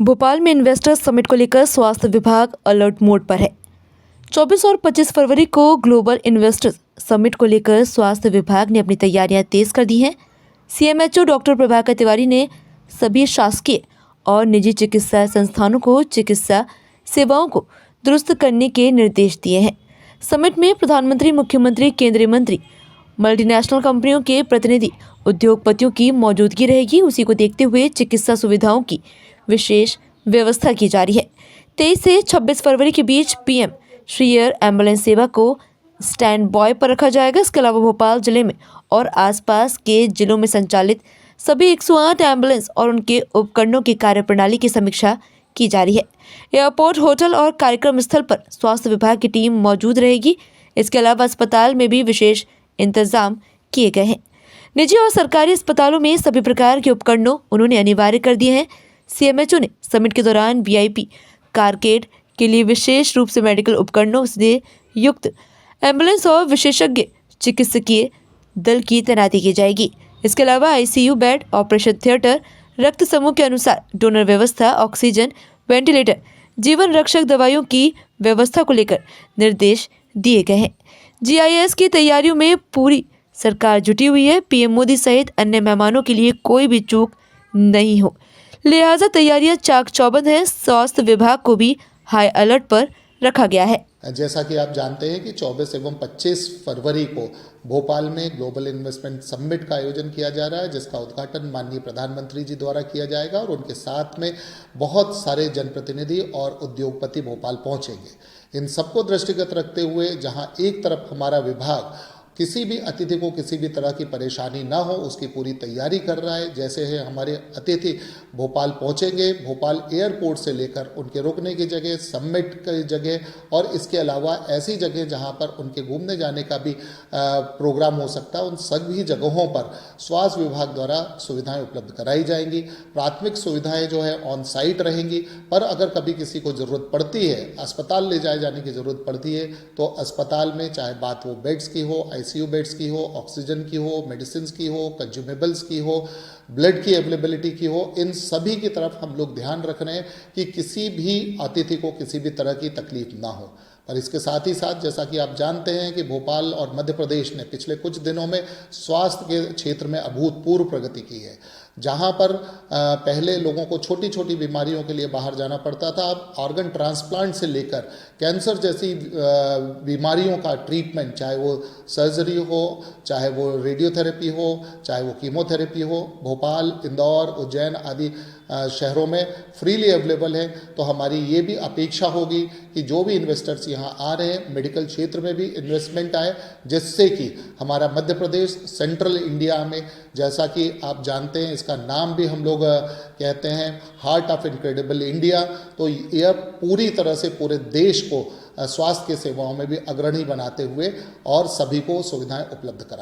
भोपाल में investors summit को लेकर स्वास्थ्य विभाग अलर्ट मोड पर है। 24 और 25 फरवरी को ग्लोबल इन्वेस्टर्स समिट को लेकर स्वास्थ्य विभाग ने अपनी तैयारियां तेज कर दी हैं। सीएमएचओ डॉक्टर प्रभाकर तिवारी ने सभी शासकीय और निजी चिकित्सा संस्थानों को चिकित्सा सेवाओं को दुरुस्त करने के निर्देश दिए हैं। समिट में प्रधानमंत्री, मुख्यमंत्री, केंद्रीय मंत्री, मल्टीनेशनल कंपनियों के प्रतिनिधि, उद्योगपतियों की मौजूदगी रहेगी। उसी को देखते हुए चिकित्सा सुविधाओं की विशेष व्यवस्था की जा रही है। 23 से 26 फरवरी के बीच पीएम श्री एयर एम्बुलेंस सेवा को स्टैंड बाय पर रखा जाएगा। इसके अलावा भोपाल जिले में और आसपास के जिलों में संचालित सभी 108 एम्बुलेंस और उनके उपकरणों की कार्यप्रणाली की समीक्षा की जा रही है। एयरपोर्ट, होटल और कार्यक्रम स्थल पर स्वास्थ्य विभाग की टीम मौजूद रहेगी। इसके अलावा अस्पताल में भी विशेष इंतजाम किए गए हैं। निजी और सरकारी अस्पतालों में सभी प्रकार के उपकरणों उन्होंने अनिवार्य कर दिए हैं। सीएमएचओ ने समिट के दौरान वीआईपी कारकेड के लिए विशेष रूप से मेडिकल उपकरणों से युक्त एम्बुलेंस और विशेषज्ञ चिकित्सकीय दल की तैनाती की जाएगी। इसके अलावा आईसीयू बेड, ऑपरेशन थिएटर, रक्त समूह के अनुसार डोनर व्यवस्था, ऑक्सीजन, वेंटिलेटर, जीवन रक्षक दवाइयों की व्यवस्था को लेकर निर्देश दिए गए हैं। जीआईएस की तैयारियों में पूरी सरकार जुटी हुई है। पीएम मोदी सहित अन्य मेहमानों के लिए कोई भी चूक नहीं हो, लिहाजा तैयारियां चाक चौबंद हैं। स्वास्थ्य विभाग को भी हाई अलर्ट पर रखा गया है। जैसा कि आप जानते हैं कि 24 एवं 25 फरवरी को भोपाल में ग्लोबल इन्वेस्टमेंट समिट का आयोजन किया जा रहा है, जिसका उद्घाटन माननीय प्रधानमंत्री जी द्वारा किया जाएगा और उनके साथ में बहुत सारे जनप्रतिनिधि और उद्योगपति भोपाल पहुंचेंगे। इन सबको दृष्टिगत रखते हुए जहां एक तरफ हमारा विभाग किसी भी अतिथि को किसी भी तरह की परेशानी ना हो उसकी पूरी तैयारी कर रहा है। जैसे है हमारे अतिथि भोपाल पहुंचेंगे, भोपाल एयरपोर्ट से लेकर उनके रुकने की जगह, समिट की जगह और इसके अलावा ऐसी जगह जहां पर उनके घूमने जाने का भी प्रोग्राम हो सकता है, उन सभी जगहों पर स्वास्थ्य विभाग द्वारा सुविधाएं उपलब्ध कराई जाएंगी। प्राथमिक सुविधाएं जो है ऑन साइट रहेंगी, पर अगर कभी किसी को ज़रूरत पड़ती है, अस्पताल ले जाए जाने की ज़रूरत पड़ती है, तो अस्पताल में चाहे बात वो बेड्स की हो, आईसीयू बेड्स की हो, ऑक्सीजन की हो, मेडिसिन की हो, कंज्यूमेबल्स की हो, ब्लड की अवेलेबिलिटी की हो, इन सभी की तरफ हम लोग ध्यान रख रहे हैं कि किसी भी अतिथि को किसी भी तरह की तकलीफ ना हो। और इसके साथ ही साथ जैसा कि आप जानते हैं कि भोपाल और मध्य प्रदेश ने पिछले कुछ दिनों में स्वास्थ्य के क्षेत्र में अभूतपूर्व प्रगति की है। जहां पर पहले लोगों को छोटी छोटी बीमारियों के लिए बाहर जाना पड़ता था, अब ऑर्गन ट्रांसप्लांट से लेकर कैंसर जैसी बीमारियों का ट्रीटमेंट, चाहे वो सर्जरी हो, चाहे वो रेडियोथेरेपी हो, चाहे वो कीमोथेरेपी हो, भोपाल, इंदौर, उज्जैन आदि शहरों में फ्रीली अवेलेबल है। तो हमारी ये भी अपेक्षा होगी कि जो भी इन्वेस्टर्स यहाँ आ रहे हैं, मेडिकल क्षेत्र में भी इन्वेस्टमेंट आए, जिससे कि हमारा मध्य प्रदेश सेंट्रल इंडिया में, जैसा कि आप जानते हैं इसका नाम भी हम लोग कहते हैं हार्ट ऑफ इनक्रेडिबल इंडिया, तो यह पूरी तरह से पूरे देश को स्वास्थ्य की सेवाओं में भी अग्रणी बनाते हुए और सभी को सुविधाएं उपलब्ध करा